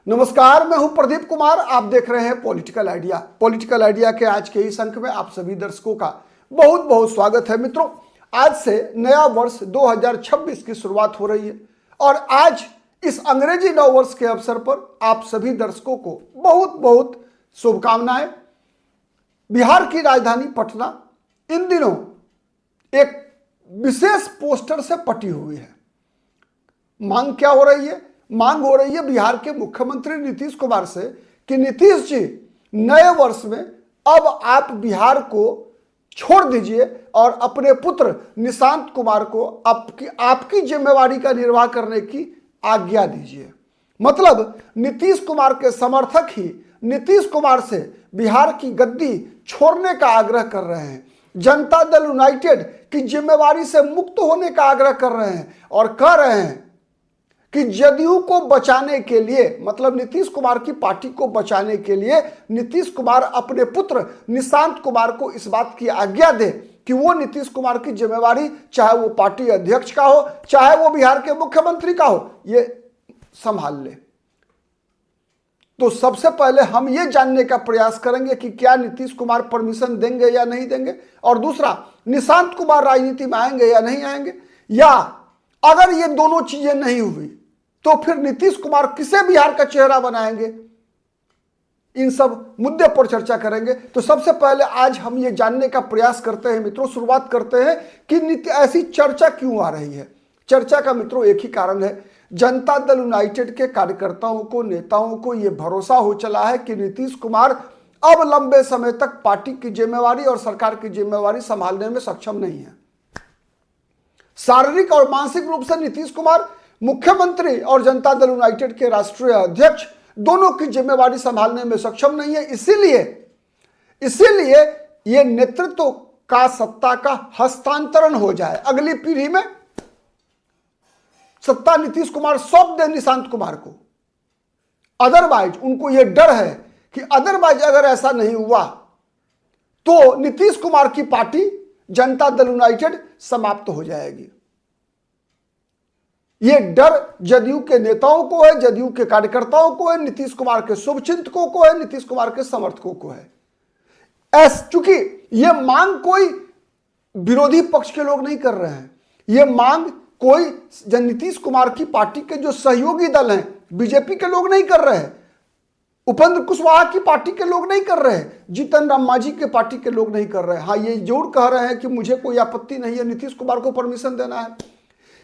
नमस्कार, मैं हूं प्रदीप कुमार। आप देख रहे हैं पॉलिटिकल आइडिया। पॉलिटिकल आइडिया के आज के इस अंक में आप सभी दर्शकों का बहुत बहुत स्वागत है। मित्रों, आज से नया वर्ष 2026 की शुरुआत हो रही है और आज इस अंग्रेजी नव वर्ष के अवसर पर आप सभी दर्शकों को बहुत बहुत शुभकामनाएं। बिहार की राजधानी पटना इन दिनों एक विशेष पोस्टर से पटी हुई है। मांग क्या हो रही है? मांग हो रही है बिहार के मुख्यमंत्री नीतीश कुमार से कि नीतीश जी, नए वर्ष में अब आप बिहार को छोड़ दीजिए और अपने पुत्र निशांत कुमार को आपकी जिम्मेवारी का निर्वाह करने की आज्ञा दीजिए। मतलब नीतीश कुमार के समर्थक ही नीतीश कुमार से बिहार की गद्दी छोड़ने का आग्रह कर रहे हैं। जनता दल यूनाइटेड की जिम्मेवारी से मुक्त होने का आग्रह कर रहे हैं और कह रहे हैं कि जदयू को बचाने के लिए, मतलब नीतीश कुमार की पार्टी को बचाने के लिए नीतीश कुमार अपने पुत्र निशांत कुमार को इस बात की आज्ञा दे कि वो नीतीश कुमार की जिम्मेवारी, चाहे वो पार्टी अध्यक्ष का हो, चाहे वो बिहार के मुख्यमंत्री का हो, ये संभाल ले। तो सबसे पहले हम ये जानने का प्रयास करेंगे कि क्या नीतीश कुमार परमिशन देंगे या नहीं देंगे, और दूसरा, निशांत कुमार राजनीति में आएंगे या नहीं आएंगे, या अगर ये दोनों चीजें नहीं हुई तो फिर नीतीश कुमार किसे बिहार का चेहरा बनाएंगे। इन सब मुद्दे पर चर्चा करेंगे। तो सबसे पहले आज हम ये जानने का प्रयास करते हैं मित्रों, शुरुआत करते हैं कि ऐसी चर्चा क्यों आ रही है। चर्चा का मित्रों एक ही कारण है, जनता दल यूनाइटेड के कार्यकर्ताओं को, नेताओं को यह भरोसा हो चला है कि नीतीश कुमार अब लंबे समय तक पार्टी की जिम्मेवारी और सरकार की जिम्मेवारी संभालने में सक्षम नहीं है। शारीरिक और मानसिक रूप से नीतीश कुमार मुख्यमंत्री और जनता दल यूनाइटेड के राष्ट्रीय अध्यक्ष दोनों की जिम्मेवारी संभालने में सक्षम नहीं है। इसीलिए यह नेतृत्व का, सत्ता का हस्तांतरण हो जाए, अगली पीढ़ी में सत्ता नीतीश कुमार सौंप दे निशांत कुमार को। अदरवाइज उनको यह डर है कि अदरवाइज अगर ऐसा नहीं हुआ तो नीतीश कुमार की पार्टी जनता दल यूनाइटेड समाप्त हो जाएगी। यह डर जदयू के नेताओं को है, जदयू के कार्यकर्ताओं को है, नीतीश कुमार के शुभचिंतकों को है, नीतीश कुमार के समर्थकों को है। चूंकि यह मांग कोई विरोधी पक्ष के लोग नहीं कर रहे हैं, यह मांग कोई नीतीश कुमार की पार्टी के जो सहयोगी दल हैं, बीजेपी के लोग नहीं कर रहे हैं, उपेंद्र कुशवाहा की पार्टी के लोग नहीं कर रहे हैं, जीतन राम मांझी के पार्टी के लोग नहीं कर रहे हैं। हाँ, ये जरूर कह रहे हैं कि मुझे कोई आपत्ति नहीं है, नीतीश कुमार को परमिशन देना है।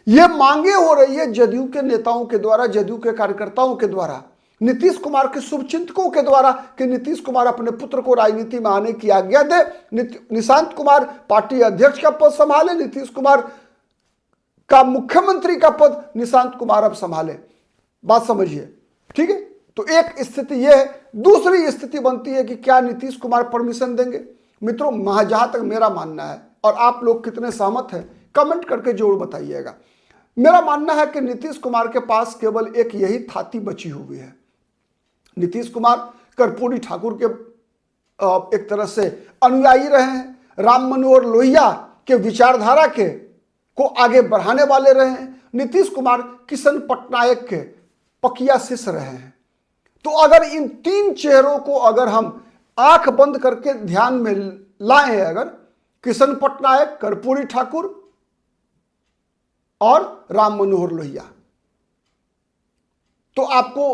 ये मांगे हो रही है जदयू के नेताओं के द्वारा, जदयू के कार्यकर्ताओं के द्वारा, नीतीश कुमार के शुभचिंतकों के द्वारा कि नीतीश कुमार अपने पुत्र को राजनीति में आने की आज्ञा दे, निशांत कुमार पार्टी अध्यक्ष का पद संभाले, नीतीश कुमार का मुख्यमंत्री का पद निशांत कुमार अब संभाले। बात समझिए, ठीक है। तो एक स्थिति यह है। दूसरी स्थिति बनती है कि क्या नीतीश कुमार परमिशन देंगे। मित्रों, जहां तक मेरा मानना है, और आप लोग कितने सहमत हैं कमेंट करके जरूर बताइएगा, मेरा मानना है कि नीतीश कुमार के पास केवल एक यही थाती बची हुई है। नीतीश कुमार कर्पूरी ठाकुर के एक तरह से अनुयायी रहे हैं, राम मनोहर लोहिया के विचारधारा को आगे बढ़ाने वाले रहे हैं। नीतीश कुमार किशन पटनायक के पकिया शिष्य रहे हैं। तो अगर इन तीन चेहरों को अगर हम आंख बंद करके ध्यान में लाएं, अगर किशन पटनायक, कर्पूरी ठाकुर और राम मनोहर लोहिया, तो आपको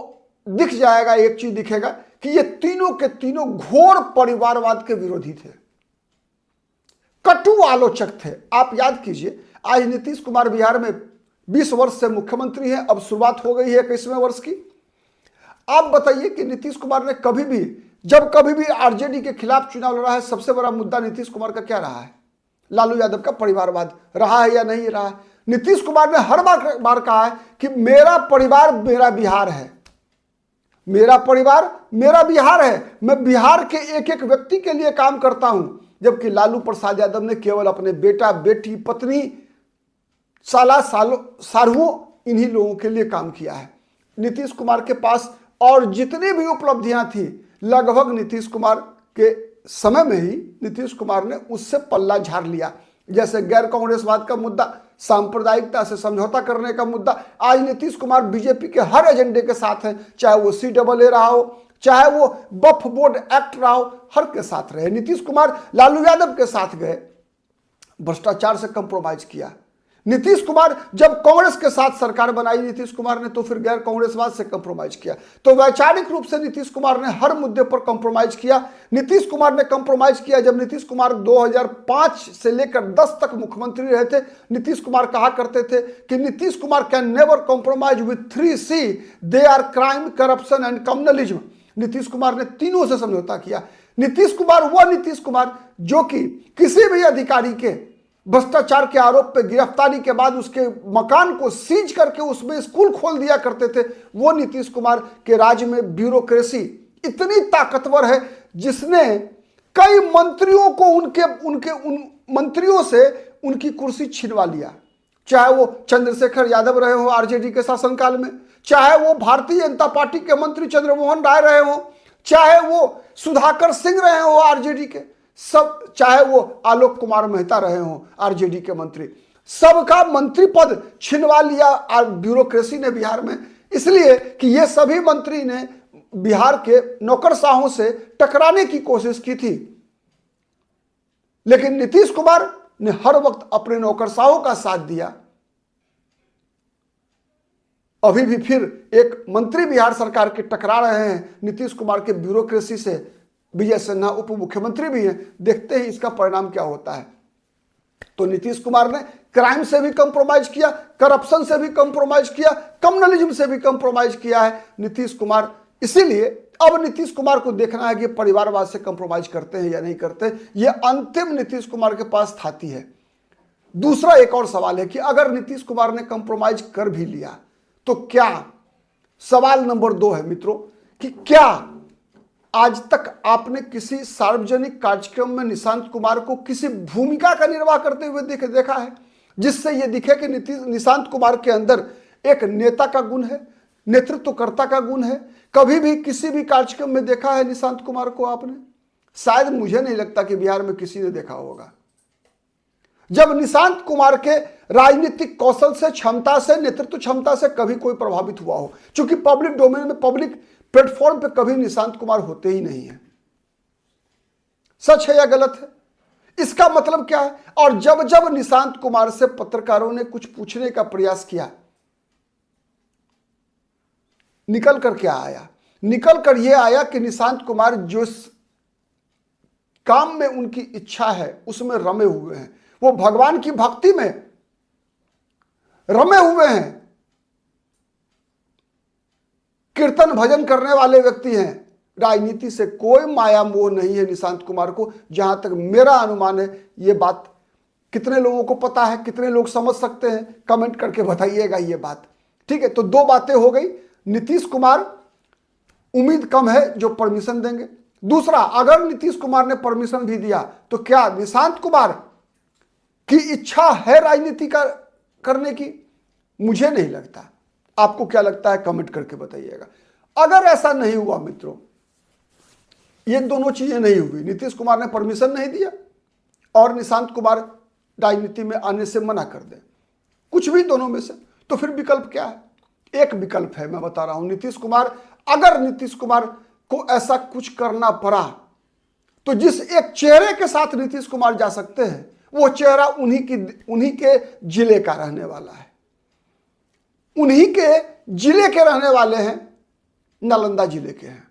दिख जाएगा, एक चीज दिखेगा कि ये तीनों के तीनों घोर परिवारवाद के विरोधी थे, कटु आलोचक थे। आप याद कीजिए, आज नीतीश कुमार बिहार में 20 वर्ष से मुख्यमंत्री हैं, अब शुरुआत हो गई है 21वें वर्ष की। आप बताइए कि नीतीश कुमार ने जब कभी भी आरजेडी के खिलाफ चुनाव लड़ा है, सबसे बड़ा मुद्दा नीतीश कुमार का क्या रहा है? लालू यादव का परिवारवाद रहा है या नहीं रहा है? नीतीश कुमार ने हर बार कहा है कि मेरा परिवार मेरा बिहार है, मेरा परिवार मेरा बिहार है, मैं बिहार के एक एक व्यक्ति के लिए काम करता हूं। जबकि लालू प्रसाद यादव ने केवल अपने बेटा, बेटी, पत्नी, सारुओं, इन्हीं लोगों के लिए काम किया है। नीतीश कुमार के पास और जितनी भी उपलब्धियां थी, लगभग नीतीश कुमार के समय में ही नीतीश कुमार ने उससे पल्ला झाड़ लिया। जैसे गैर कांग्रेसवाद का मुद्दा सांप्रदायिकता से समझौता करने का मुद्दा। आज नीतीश कुमार बीजेपी के हर एजेंडे के साथ हैं, चाहे वो CAA रहा हो, चाहे वो वक्फ बोर्ड एक्ट रहा हो, हर के साथ रहे। नीतीश कुमार लालू यादव के साथ गए, भ्रष्टाचार से कंप्रोमाइज किया। नीतीश कुमार जब कांग्रेस के साथ सरकार बनाई नीतीश कुमार ने, तो फिर गैर कांग्रेसवाद से कंप्रोमाइज किया। तो वैचारिक रूप से नीतीश कुमार ने हर मुद्दे पर कंप्रोमाइज किया। नीतीश कुमार ने कंप्रोमाइज किया जब नीतीश कुमार 2005 से लेकर 10 तक मुख्यमंत्री रहे थे। नीतीश कुमार कहा करते थे कि Nitish Kumar can never compromise with 3C, they are crime, corruption and communalism. Nitish Kumar ने तीनों से समझौता किया। नीतीश कुमार वह नीतीश कुमार जो कि किसी भी अधिकारी के भ्रष्टाचार के आरोप पे गिरफ्तारी के बाद उसके मकान को सीज करके उसमें स्कूल खोल दिया करते थे, वो नीतीश कुमार के राज्य में ब्यूरोक्रेसी इतनी ताकतवर है जिसने कई मंत्रियों को उन मंत्रियों से उनकी कुर्सी छिनवा लिया। चाहे वो चंद्रशेखर यादव रहे हो आरजेडी के शासनकाल में, चाहे वो भारतीय जनता पार्टी के मंत्री चंद्रमोहन राय रहे हो, चाहे वो सुधाकर सिंह रहे हो आरजेडी के, सब, चाहे वो आलोक कुमार मेहता रहे हो आरजेडी के मंत्री, सबका मंत्री पद छिनवा लिया ब्यूरोक्रेसी ने बिहार में। इसलिए कि ये सभी मंत्री ने बिहार के नौकरशाहों से टकराने की कोशिश की थी, लेकिन नीतीश कुमार ने हर वक्त अपने नौकरशाहों का साथ दिया। अभी भी फिर एक मंत्री बिहार सरकार के टकरा रहे हैं नीतीश कुमार के ब्यूरोक्रेसी से। विजय सिन्हा उप मुख्यमंत्री भी हैं, देखते हैं इसका परिणाम क्या होता है। तो नीतीश कुमार ने क्राइम से भी कंप्रोमाइज किया, करप्शन से भी कंप्रोमाइज किया, कम्युनलिज्म से भी कंप्रोमाइज किया है नीतीश कुमार। इसीलिए अब नीतीश कुमार को देखना है कि परिवारवाद से कंप्रोमाइज करते हैं या नहीं करते। यह अंतिम नीतीश कुमार के पास थाती है। दूसरा एक और सवाल है कि अगर नीतीश कुमार ने कंप्रोमाइज कर भी लिया तो क्या, सवाल नंबर 2 है मित्रों, कि क्या आज तक आपने किसी सार्वजनिक कार्यक्रम में निशांत कुमार को किसी भूमिका का निर्वाह करते हुए देखा है जिससे यह दिखे कि निशांत कुमार के अंदर एक नेता का गुण है, नेतृत्वकर्ता का गुण है? कभी भी किसी भी कार्यक्रम में देखा है निशांत कुमार को आपने? शायद मुझे नहीं लगता कि बिहार में किसी ने देखा होगा। जब निशांत कुमार के राजनीतिक कौशल से, क्षमता से, नेतृत्व क्षमता से कभी कोई प्रभावित हुआ हो, क्योंकि पब्लिक डोमेन में, पब्लिक प्लेटफॉर्म पे कभी निशांत कुमार होते ही नहीं है। सच है या गलत है? इसका मतलब क्या है? और जब जब निशांत कुमार से पत्रकारों ने कुछ पूछने का प्रयास किया, निकल कर क्या आया? निकल कर यह आया कि निशांत कुमार जो काम में उनकी इच्छा है उसमें रमे हुए हैं, वो भगवान की भक्ति में रमे हुए हैं, कीर्तन भजन करने वाले व्यक्ति हैं। राजनीति से कोई माया मोह नहीं है निशांत कुमार को, जहां तक मेरा अनुमान है। ये बात कितने लोगों को पता है, कितने लोग समझ सकते हैं, कमेंट करके बताइएगा ये बात। ठीक है, तो 2 बातें हो गई। नीतीश कुमार उम्मीद कम है जो परमिशन देंगे। दूसरा, अगर नीतीश कुमार ने परमिशन भी दिया तो क्या निशांत कुमार की इच्छा है राजनीति करने की? मुझे नहीं लगता। आपको क्या लगता है? कमेंट करके बताइएगा। अगर ऐसा नहीं हुआ मित्रों, ये दोनों चीजें नहीं हुई, नीतीश कुमार ने परमिशन नहीं दिया और निशांत कुमार राजनीति में आने से मना कर दे, कुछ भी दोनों में से, तो फिर विकल्प क्या है? एक विकल्प है, मैं बता रहा हूं। नीतीश कुमार, अगर नीतीश कुमार को ऐसा कुछ करना पड़ा तो जिस एक चेहरे के साथ नीतीश कुमार जा सकते हैं, वो चेहरा उन्हीं के जिले का रहने वाला है, उन्हीं के जिले के रहने वाले हैं, नालंदा जिले के हैं,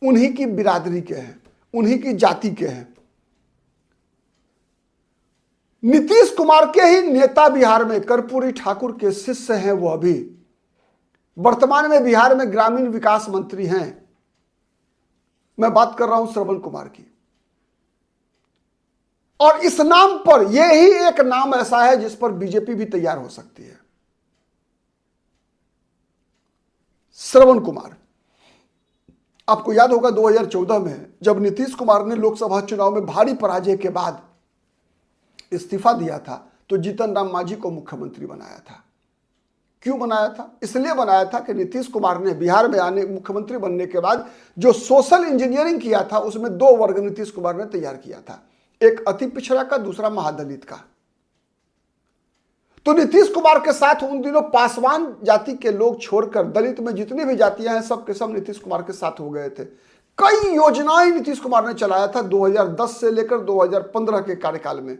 उन्हीं की बिरादरी के हैं, उन्हीं की जाति के हैं। नीतीश कुमार के ही नेता बिहार में कर्पूरी ठाकुर के शिष्य हैं। वो अभी वर्तमान में बिहार में ग्रामीण विकास मंत्री हैं। मैं बात कर रहा हूं श्रवण कुमार की। और इस नाम पर, यही एक नाम ऐसा है जिस पर बीजेपी भी तैयार हो सकती है। श्रवण कुमार, आपको याद होगा 2014 में जब नीतीश कुमार ने लोकसभा चुनाव में भारी पराजय के बाद इस्तीफा दिया था, तो जीतन राम मांझी को मुख्यमंत्री बनाया था। क्यों बनाया था? इसलिए बनाया था कि नीतीश कुमार ने बिहार में आने, मुख्यमंत्री बनने के बाद जो सोशल इंजीनियरिंग किया था, उसमें 2 वर्ग नीतीश कुमार ने तैयार किया था, एक अति पिछड़ा का, दूसरा महादलित का। तो नीतीश कुमार के साथ उन दिनों पासवान जाति के लोग छोड़कर दलित में जितनी भी जातियां हैं सब के सब नीतीश कुमार के साथ हो गए थे। कई योजनाएं नीतीश कुमार ने चलाया था 2010 से लेकर 2015 के कार्यकाल में,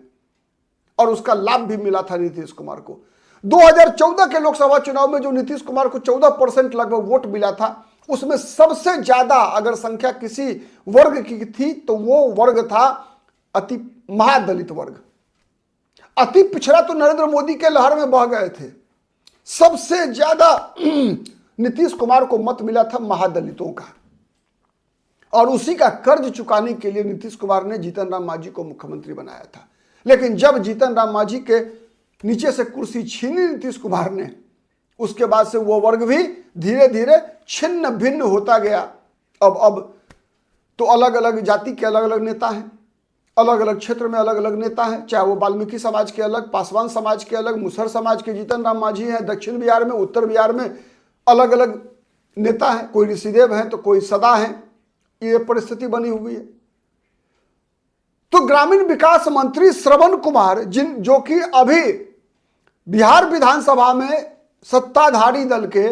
और उसका लाभ भी मिला था नीतीश कुमार को। 2014 के लोकसभा चुनाव में जो नीतीश कुमार को 14% लगभग वोट मिला था, उसमें सबसे ज्यादा अगर संख्या किसी वर्ग की थी तो वो वर्ग था अति महादलित वर्ग। अति पिछड़ा तो नरेंद्र मोदी के लहर में बह गए थे। सबसे ज्यादा नीतीश कुमार को मत मिला था महादलितों का, और उसी का कर्ज चुकाने के लिए नीतीश कुमार ने जीतन राम मांझी को मुख्यमंत्री बनाया था। लेकिन जब जीतन राम मांझी के नीचे से कुर्सी छीनी नीतीश कुमार ने, उसके बाद से वो वर्ग भी धीरे धीरे छिन्न भिन्न होता गया। अब तो अलग अलग जाति के अलग अलग नेता हैं, अलग अलग क्षेत्र में अलग अलग नेता हैं, चाहे वो वाल्मीकि समाज के अलग, पासवान समाज के अलग, मुसहर समाज के जीतन राम मांझी हैं, दक्षिण बिहार में, उत्तर बिहार में अलग अलग नेता हैं, कोई ऋषिदेव हैं तो कोई सदा हैं। ये परिस्थिति बनी हुई है। तो ग्रामीण विकास मंत्री श्रवण कुमार, जो कि अभी बिहार विधानसभा में सत्ताधारी दल के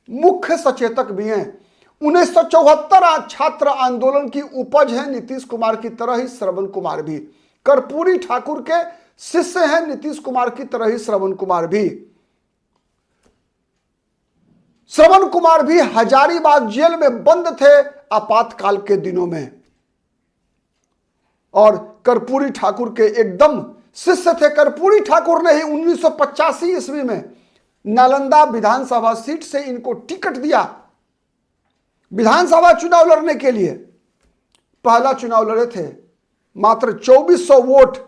मुख्य सचेतक भी हैं, 1974 छात्र आंदोलन की उपज है नीतीश कुमार की तरह ही श्रवण कुमार भी। कर्पूरी ठाकुर के शिष्य हैं नीतीश कुमार की तरह ही श्रवण कुमार भी। श्रवण कुमार भी हजारीबाग जेल में बंद थे आपातकाल के दिनों में, और कर्पूरी ठाकुर के एकदम शिष्य थे। कर्पूरी ठाकुर ने ही 1985 ईस्वी में नालंदा विधानसभा सीट से इनको टिकट दिया विधानसभा चुनाव लड़ने के लिए। पहला चुनाव लड़े थे, मात्र 2400 वोट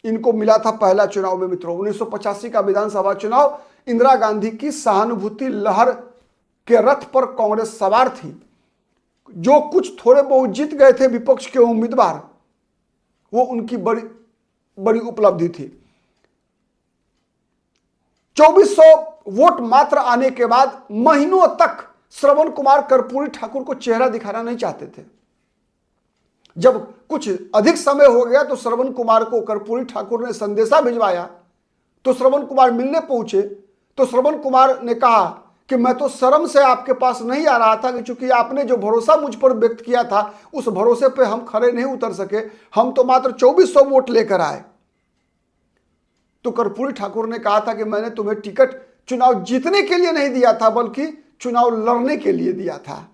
इनको मिला था पहला चुनाव में। मित्रों, 1985 का विधानसभा चुनाव, इंदिरा गांधी की सहानुभूति लहर के रथ पर कांग्रेस सवार थी। जो कुछ थोड़े बहुत जीत गए थे विपक्ष के उम्मीदवार, वो उनकी बड़ी बड़ी उपलब्धि थी। 2400 वोट मात्र आने के बाद महीनों तक श्रवण कुमार कर्पूरी ठाकुर को चेहरा दिखाना नहीं चाहते थे। जब कुछ अधिक समय हो गया तो श्रवण कुमार को कर्पूरी ठाकुर ने संदेशा भिजवाया, तो श्रवण कुमार मिलने पहुंचे। तो श्रवण कुमार ने कहा कि मैं तो शर्म से आपके पास नहीं आ रहा था, कि चूंकि आपने जो भरोसा मुझ पर व्यक्त किया था उस भरोसे पे हम खड़े नहीं उतर सके, हम तो मात्र 2400 वोट लेकर आए। तो कर्पूरी ठाकुर ने कहा था कि मैंने तुम्हें टिकट चुनाव जीतने के लिए नहीं दिया था, बल्कि चुनाव लड़ने के लिए दिया था,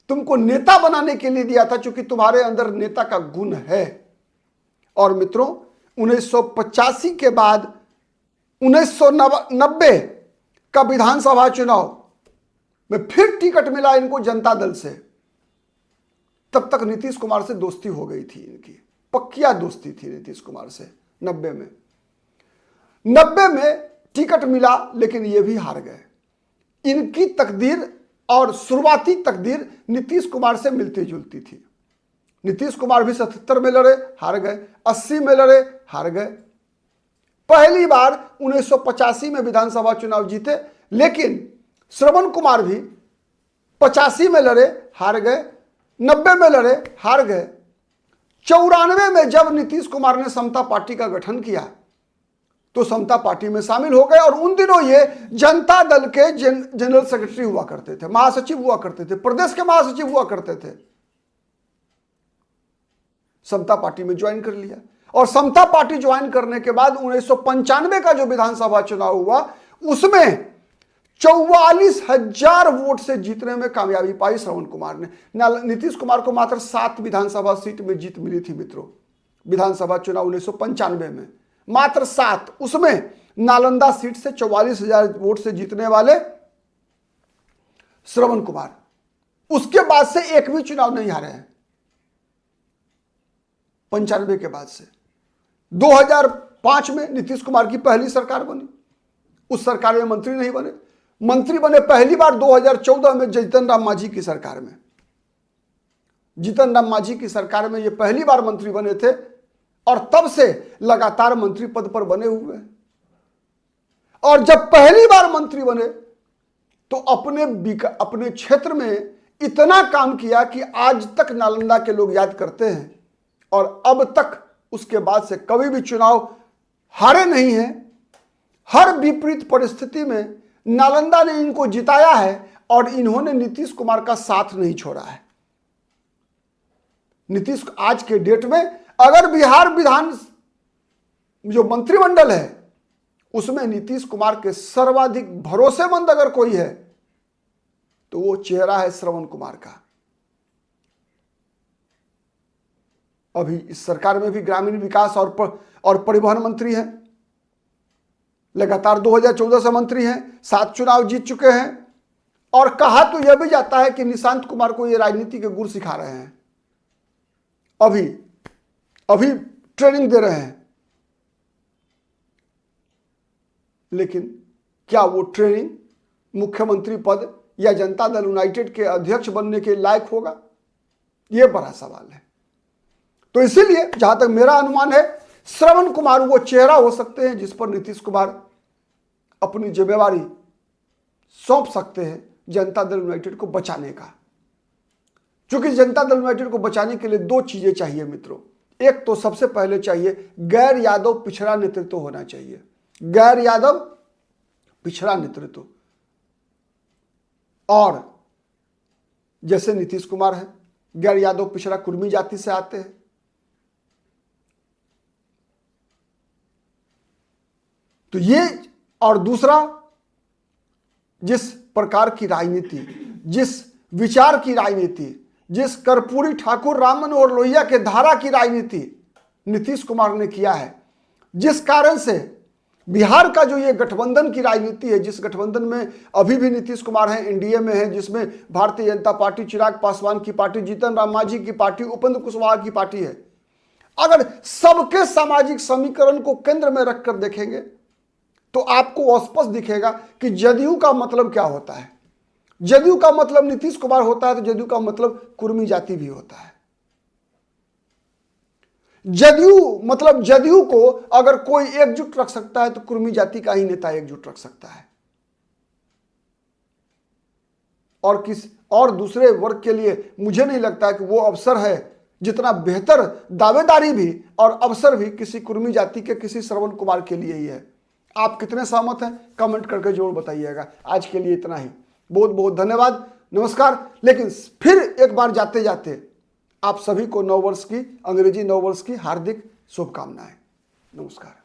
तुमको नेता बनाने के लिए दिया था, क्योंकि तुम्हारे अंदर नेता का गुण है। और मित्रों, 1985 के बाद 1990 का विधानसभा चुनाव में फिर टिकट मिला इनको जनता दल से। तब तक नीतीश कुमार से दोस्ती हो गई थी, इनकी पक्किया दोस्ती थी नीतीश कुमार से। 90 में टिकट मिला, लेकिन ये भी हार गए। इनकी तकदीर और शुरुआती तकदीर नीतीश कुमार से मिलती जुलती थी। नीतीश कुमार भी 77 में लड़े, हार गए, 80 में लड़े, हार गए। पहली बार 1985 में विधानसभा चुनाव जीते, लेकिन श्रवण कुमार भी 85 में लड़े, हार गए, 90 में लड़े, हार गए। 94 में जब नीतीश कुमार ने समता पार्टी का गठन किया तो समता पार्टी में शामिल हो गए, और उन दिनों ये जनता दल के जनरल सेक्रेटरी हुआ करते थे, महासचिव हुआ करते थे, प्रदेश के महासचिव हुआ करते थे। समता पार्टी में ज्वाइन कर लिया, और समता पार्टी ज्वाइन करने के बाद 1995 का जो विधानसभा चुनाव हुआ उसमें 44,000 वोट से जीतने में कामयाबी पाई श्रवण कुमार ने। नीतीश कुमार को मात्र 7 विधानसभा सीट में जीत मिली थी मित्रों। विधानसभा चुनाव 1995 में मात्र 7, उसमें नालंदा सीट से 44,000 वोट से जीतने वाले श्रवण कुमार। उसके बाद से एक भी चुनाव नहीं हारे हैं 95 के बाद से। 2005 में नीतीश कुमार की पहली सरकार बनी, उस सरकार में मंत्री नहीं बने। मंत्री बने पहली बार 2014 में जीतन राम मांझी की सरकार में। जीतन राम मांझी की सरकार में ये पहली बार मंत्री बने थे, और तब से लगातार मंत्री पद पर बने हुए हैं। और जब पहली बार मंत्री बने तो अपने क्षेत्र में इतना काम किया कि आज तक नालंदा के लोग याद करते हैं, और अब तक उसके बाद से कभी भी चुनाव हारे नहीं हैं। हर विपरीत परिस्थिति में नालंदा ने इनको जिताया है और इन्होंने नीतीश कुमार का साथ नहीं छोड़ा है। नीतीश आज के डेट में अगर बिहार विधान जो मंत्रिमंडल है उसमें नीतीश कुमार के सर्वाधिक भरोसेमंद अगर कोई है तो वो चेहरा है श्रवण कुमार का। अभी इस सरकार में भी ग्रामीण विकास और परिवहन मंत्री हैं, लगातार 2014 से मंत्री हैं, 7 चुनाव जीत चुके हैं और कहा तो यह भी जाता है कि निशांत कुमार को ये राजनीति के गुर सिखा रहे हैं, अभी ट्रेनिंग दे रहे हैं। लेकिन क्या वो ट्रेनिंग मुख्यमंत्री पद या जनता दल यूनाइटेड के अध्यक्ष बनने के लायक होगा? यह बड़ा सवाल है। तो इसीलिए जहां तक मेरा अनुमान है श्रवण कुमार वो चेहरा हो सकते हैं जिस पर नीतीश कुमार अपनी जिम्मेवारी सौंप सकते हैं जनता दल यूनाइटेड को बचाने का। क्योंकि जनता दल यूनाइटेड को बचाने के लिए 2 चीजें चाहिए मित्रों। एक तो सबसे पहले चाहिए गैर यादव पिछड़ा नेतृत्व होना चाहिए, गैर यादव पिछड़ा नेतृत्व। और जैसे नीतीश कुमार है, गैर यादव पिछड़ा कुर्मी जाति से आते हैं। तो ये, और दूसरा, जिस प्रकार की राजनीति, जिस विचार की राजनीति, जिस कर्पूरी ठाकुर राम मनोहर लोहिया के धारा की राजनीति नीतीश कुमार ने किया है, जिस कारण से बिहार का जो ये गठबंधन की राजनीति है, जिस गठबंधन में अभी भी नीतीश कुमार हैं, एनडीए में है, जिसमें भारतीय जनता पार्टी, चिराग पासवान की पार्टी, जीतन राम मांझी की पार्टी, उपेंद्र कुशवाहा की पार्टी है, अगर सबके सामाजिक समीकरण को केंद्र में रखकर देखेंगे तो आपको स्पष्ट दिखेगा कि जदयू का मतलब क्या होता है। जदयू का मतलब नीतीश कुमार होता है तो जदयू का मतलब कुर्मी जाति भी होता है। जदयू को अगर कोई एकजुट रख सकता है तो कुर्मी जाति का ही नेता एकजुट रख सकता है। और दूसरे वर्ग के लिए मुझे नहीं लगता है कि वो अवसर है जितना बेहतर दावेदारी भी और अवसर भी किसी कुर्मी जाति के किसी श्रवण कुमार के लिए ही है। आप कितने सहमत हैं कमेंट करके जरूर बताइएगा। आज के लिए इतना ही, बहुत बहुत धन्यवाद, नमस्कार। लेकिन फिर एक बार जाते जाते आप सभी को नववर्ष की, अंग्रेजी नववर्ष की हार्दिक शुभकामनाएं। नमस्कार।